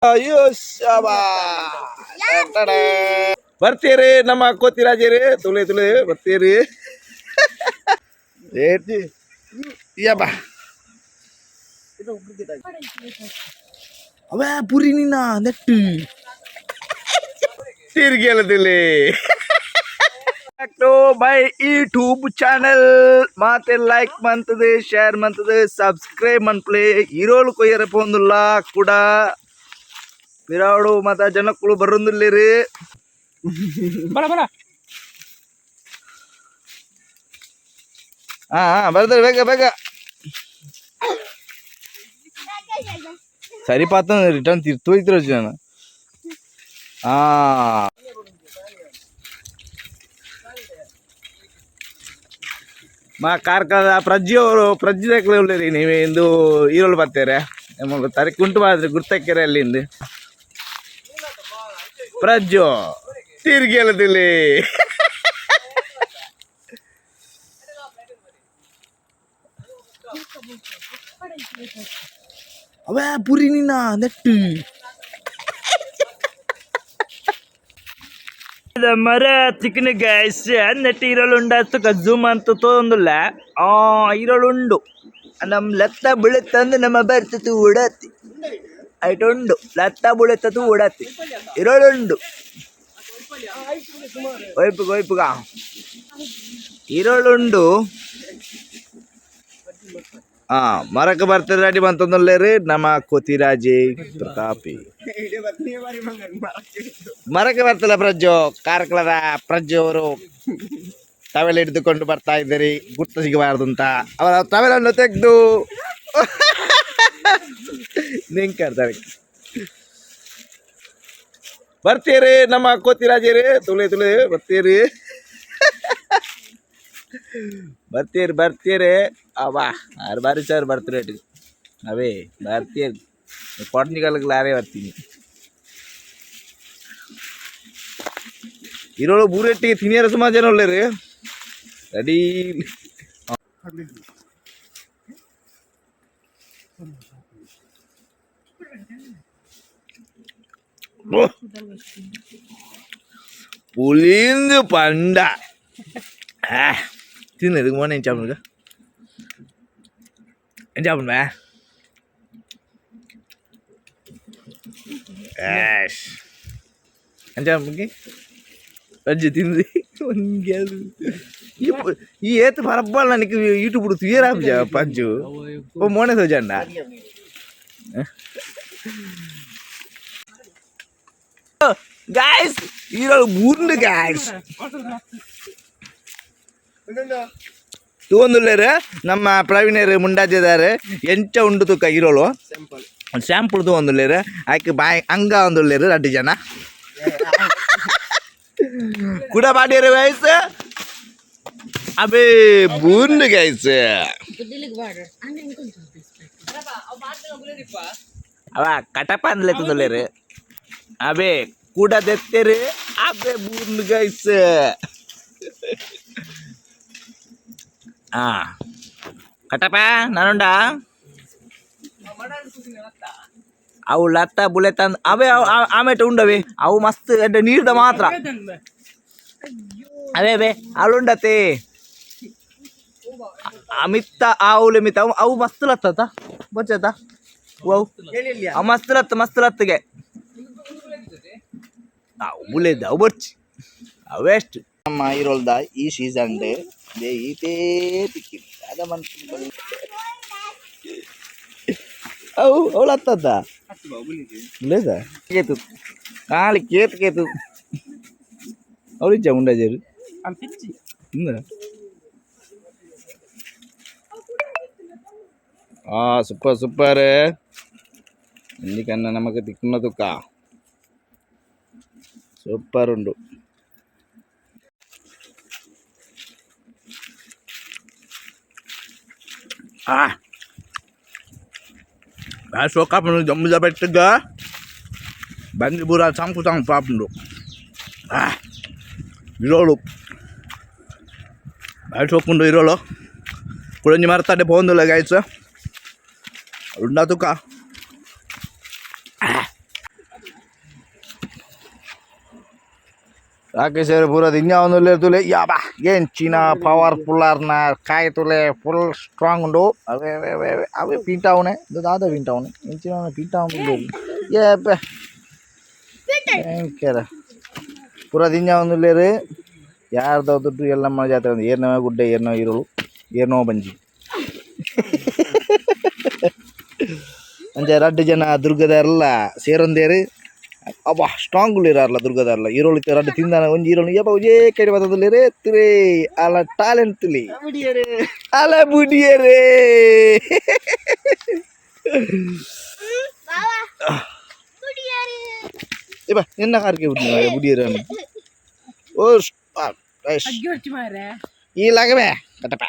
ಅಯ್ಯೋ ಶಾಬಾ ಬರ್ತೀರಿ ನಮ್ಮ ಕೋತಿರಾಜರಿ ತುಳಿ ತುಳಿ ಬರ್ತೀರಿ ಏತಿ ಯಬ್ಬಾ ಅವೇ ಪುರಿ ನಿನ್ನ ನೆಟ್ಟು ತಿರ್ಗೆಲದಿಲ್ಲಿ ಟು ಮೈ ಯೂಟ್ಯೂಬ್ ಚಾನಲ್ ಮಾತೆ ಲೈಕ್ ಮಂತದೆ ಶೇರ್ ಮಂತದೆ ಸಬ್ಸ್ಕ್ರೈಬ್ ಮನ್ಪ್ಲೆ ಹೀರೋಳು ಕೊಯ್ಯರ ಪೋಂದುಲ್ಲ ಕೂಡ ಪಿರಾವಡು ಮತ್ತ ಜನಕ್ಕಳು ಬರೋದಿಲ್ಲರಿ ಬರ ಬರ ಹಾ ಬರ್ತಾರೆ ಬೇಗ ಬೇಗ ಸರಿ ಪಾತ ರಿಟರ್ನ್ ತೋಯ್ತಿರೋ ಜನ ಹಾ ಮಾ ಕಾರ್ಕಳ ಪ್ರಜ್ಜಿ ಅವರು ಪ್ರಜ್ಜಿ ಉಳ್ಳೇರಿ ನೀವು ಇಂದು ಈರೋಳು ಬರ್ತಾರೆ ತರಕ್ಕೆ ಉಂಟು ಮಾಡಿದ್ರೆ ಗುರ್ತಕ್ಕೆರೆ ಅಲ್ಲಿಂದ ಪ್ರಜ್ಜು ತಿರ್ಗೆಲದಿಲ್ಲಿ ಅವೇ ಪುರಿ ನಿನ್ನ ನೆಟ್ಟು ಮರ ಚಿಕನ್ ಗ್ಯಾಸ್ ನೆಟ್ಟು ಈರೋಳುಂಡು ಅಷ್ಟು ಜೂಮ್ ಅಂತ ತೊಂದಿಲ್ಲ ಈರೋಳುಂಡು ನಮ್ಮ ಲತ್ತ ಬೀಳುತ್ತಂದು ನಮ್ಮ ಬರ್ತತು ಓಡಾತಿ ಐಟುಂಡು ಲತ್ತ ಬೀಳುತ್ತದು ಓಡಾತಿ ಈರೋಳುಂಡು ಒಯ್ಪುಗ ಈರೋಳುಂಡು ಮರಕ್ಕೆ ಬರ್ತಾರೆ ರೆಡಿ ಬಂತಂದ್ರಿ ನಮ್ಮ ಕೋತಿರಾಜೆ ಪ್ರತಾಪಿ ಮರಕ್ಕೆ ಬರ್ತಲ್ಲ ಪ್ರಜ್ಜು ಕಾರ್ಕಳದ ಪ್ರಜ್ಜು ಅವರು ಟವೆಲ್ ಹಿಡಿದುಕೊಂಡು ಬರ್ತಾ ಇದ್ದೀರಿ ಗುರ್ತ ಸಿಗಬಾರ್ದು ಅಂತ ಅವರ ಟವೆಲನ್ನು ತೆಗೆದು ನಿಂಕರ್ತಾರೆ ಬರ್ತೀರಿ ನಮ್ಮ ಕೋತಿರಾಜರಿ ತುಳಿ ತುಳಿ ಬರ್ತೀರಿ ಬರ್ತೀರಿ ಬರ್ತೀರಿ ಅವಾ ಆರು ಬಾರಿ ಸರ್ ಬರ್ತೀರಿ ಅವೇ ಬರ್ತೀರಿ ಕೊಡ್ನಿಗಲ್ಗೆ ಲಾರೇ ಬರ್ತೀನಿ ಈರೋಳು ಬೂರೆಟ್ಟಿಗೆ ತಿನ್ನಿಯರ ಸುಮಾರು ಜನ ಒಳ್ಳೆರಿ ರೆಡಿ പുളിന്ത് പണ്ട തിന്നത് മോനെ ചാപ്പുക ചാപ്പുണ്ടേ ചാപ്പുക്ക് ರಜ್ಜಿ ತಿಂದು ಈ ಏತು ಪರಪ್ಪಲ್ಲ ನನಗೆ ಯೂಟ್ಯೂಬ್ ಬಿಡು ತುಯರ ಪಂಚು ಓ ಮೋನೆ ಸೋಜಣ್ಣ ಗಾಯ್ಸ್ ಈರೋಳು ಮೂರ್ನು ಗಾಯ್ಸ್ ತಗೊಂದುಲ್ಲೇರ ನಮ್ಮ ಪ್ರವೀಣರು ಮುಂಡಾಜಿದಾರೆ ಎಂಚ ಉಂಡು ತುಕ್ಕ ಈರೋಳು ಸ್ಯಾಂಪಲ್ ತಗೊಂದುಲ್ಲೇರ ಆಕೆ ಬಾಯ್ ಹಂಗ ಒಂದುಲ್ಲೇರು 2 ಜನ ಕೂಡ ಬಾಡಿಯರ ವಯಸ್ಸು ಅಬೇ ಬೂರ್ನು ಗೈಸ್ ಅವ ಕಟಪ ಅಂದ್ಲೆ ತಂದಲ್ಲೇರು ಅಬೇ ಕೂಡ ತೆತ್ತೇರಿ ಅಬೇ ಬೂರ್ನು ಗೈಸ್ ಕಟಪ ನಾನುಂಡ ಅವು ಲತ್ತ ಬುಲೆ ತಂದು ಅವೇ ಆಮೇಲೆ ಉಂಡವೆ ಅವು ಮಸ್ತ್ ನೀರ್ದ ಮಾತ್ರ ಅವೇ ಬೇ ಅಳುಂಡತೆ ಅಮಿತ್ತ ಆವುಲೆ ಮಿತ್ತ ಅವು ಮಸ್ತ್ ಲತ್ತ ಬಚ್ಚತ ಅವು ಮಸ್ತ್ ಲತ್ತಗೆ ಅವು ಬುಲೆದ ಅವು ಬರ್ಚಿ ಅವೆಷ್ಟು ನಮ್ಮ ಈರೋಲ್ದ ಈ ಸೀಸನ್ ಈತೇ ತಿಕ್ಕಿಲ್ಲ ಅದ ಮನ್ಸು ಅವು ಅವಳು ಹತ್ತದ లేదా కేతు కాలి కేతు ಅವಳು ಇಚ್ಚ ಮುಂಡಾಜರು సూపర్ ఎందుకన్నా నమ్మక తిక్కున్న తుక్క సూపర్ ఉండు sokap jam sampai 3 bangi bural sangku-sang papndo irolo sok irolo kulanyi martade pondula guys unda tuka Rakesh पुरा दिन आउनुले तुले याबा गेन चीना पावरफुल आर्ना काय तुले फुल स्ट्रांग उंडो अवे अवे अवे अवे पिंटावने दादा पिंटावने इंचिना पिंटावने ये पे केरा पूरा दिन आउनुले रे यार दौदु ಎಲ್ಲ ಮನೆ ಜಾತ್ರೆ ಒಂದು ಏರ್ನವ ಗುಡ್ಡೆ ಏರ್ನವ ಇರೋಳು ಏರ್ನವ ಬಂಜಿ ಅಂಜೆ 2 ಜನ ದುರ್ಗದಾರಲ್ಲ ಸೇರೊಂದೇರಿ ಅಬ್ಬಾ ಸ್ಟ್ರಾಂಗ್ ಇರಲ್ಲ ದುರ್ಗದಾರಲ್ಲ ಈರೋಳು ರಡ್ಡು ತಿಂದಾನ ಒಂಜಿ ಈರೋಳು ಯಪ್ಪ ಒಜೇ ಕಡೆ ಬರ್ತದಲ್ಲಿ ರೇ ತುರೇ ಅಲ್ಲ ಟಾಲೆಂಟ್ ತುಲಿ ಅಲ್ಲ ಬುಡಿಯರೇ ಏ ಬಾ ನಿನ್ನ ಕಾರ್ಗೆ ಬುಡಿಯರೇ ಓ ಈ ಲಗವೆ ಕಟಪ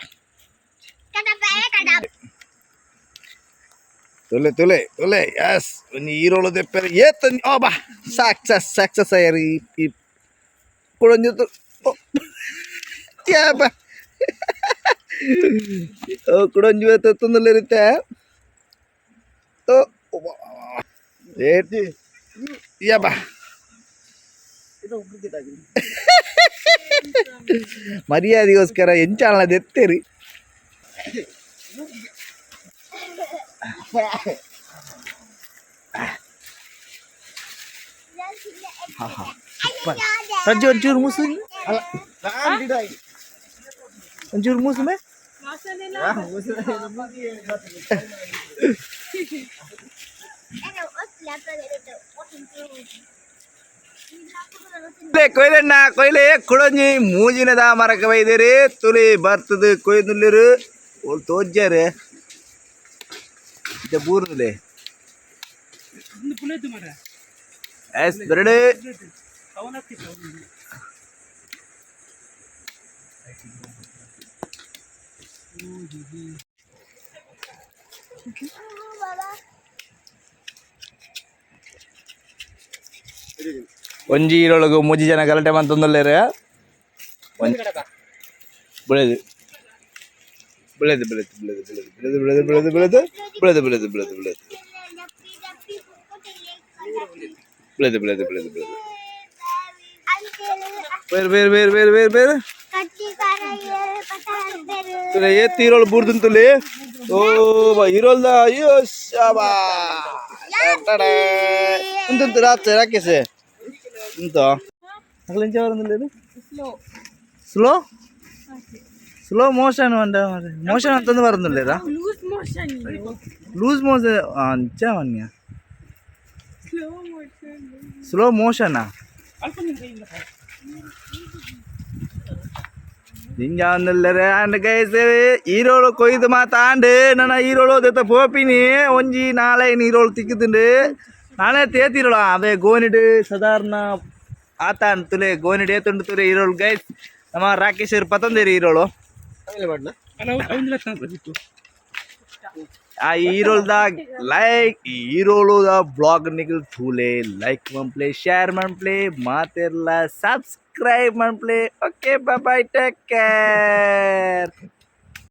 ತುಲೆ ತುಲೆ ತುಲೆ ಯಸ್ ಒಂದು ಈರೋಳು ದೆಪ್ಪರೆ ಏತ ಓ ಬಾ ಸಕ್ಸಸ್ ಅಯ್ಯಾರಿ ಈ ಕುಳಂಜು ಬಾ ಓ ಕುಳಂಜು ತಂದಲ್ಲಿ ಇರುತ್ತೆ ಓ ಏತಿ ಯಾ ಬಾ ಮರ್ಯಾದೆಗೋಸ್ಕರ ಎಂಚಾಳದ ಎತ್ತೇರಿ ರಜ್ಜು ಒಂಚೂರು ಮುಸು ಒಂಚೂರು ಮುಸು ಮೇ ಕೊಯ್ಲಣ್ಣ ಕೊಯ್ಲೆ ಕುಳಂಜಿ ಮೂಜಿನದ ಮರಕ ಬೈದೇರಿ ತುಲಿ ಬರ್ತದ ಕೊಯ್ದುಲ್ಲಿರು ಓಲ್ ತೋಜ್ಜಾರೆ ಬೂರ್ನುಲೆ ಎಸ್ ಬರಡೆ ಒಂಜಿ ಈರೊಳಗು ಮೂಜಿ ಜನ ಗಲಾಟೆ ಮಂತೊಂದುಲ್ಲೇರೆ ಬೆಳೆದು ಬೆಳೆದು ಬೆಳೆದು ಬೆಳೆದು ಬೆಳೆದು ಬೆಳೆದು ಬೆಳೆದು ಬೆಳೆದು ಬೆಳೆದು ಬೆಳೆದು ಬೆಳೆದು ಬೆಳೆದು ಬೆಳೆದು ಬೆಳೆದು ಬೆಳೆದು ಬೆಳೆದು ಬೇರೆ ಬೇರೆ ಬೇರೆ ಬೇರೆ ಬೇರೆ ಬೇರೆ ತುಲೆ ಏತ್ ಈರೋಳು ಬೂರ್ದಂತುಲಿ ಓ ಬಾ ಈರೋಲ್ದ ಅಯ್ಯೋ ಶಾಬಾ ಎಂತ ರಾತ್ರಿ ರಾಕೇಶೆ ಎಂತ ಅಗ್ಲಿಂಚ ಬರಂದಿಲ್ಲ ಸ್ಲೋ ಸ್ಲೋ ಮೋಷನ್ ಅಂದ ಮೋಷನ್ ಅಂತಂದು ಬರಂದಿಲ್ಲ ಲೂಸ್ ಮೋಷನ್ ಅಂಚ ಮನ್ಯ ಸ್ಲೋ ಮೋಷನಾ ಹಿಂಗಂದಲ್ಲರೆ ಅಂಡ್ ಗೈಸ್ ಈರೋಳು ಕೊಯ್ದು ಮಾತಾಂಡು ನನ್ನ ಈರೋಳು ದೆತ್ತ ಪೋಪಿನಿ ಒಂಜಿ ನಾಳೆ ಈರೋಳು ತಿಕ್ಕುತ್ತುಂಡು ನಾಳೆ ತೇತಿರೋಳು ಅವೇ ಗೋನಿಡು ಸಾಧಾರಣ ಆತ ಅಂತುಲೆ ಗೋನಿಡು ಏತುಂಡು ತುರೆ ಈರೋಳು ಗೈಸ್ ನಮ್ಮ ರಾಕೇಶ್ ಪತಂದೇರಿ ಈರೋಳು ಆ ಈರೋಳ್ದ ಲೈಕ್ ಈರೋಳುದ ಬ್ಲಾಗ್ ನಿಗಲ್ ಥೂಲೆ ಲೈಕ್ ಮನ್ಪ್ಲೆ ಶೇರ್ ಮನ್ಪ್ಲೆ ಮಾತೆಲ್ಲ ಸಬ್ಸ್ಕ್ರೈಬ್ ಮನ್ಪ್ಲೆ ಓಕೆ ಬಾಯ್ ಟೇಕ್ ಕೇರ್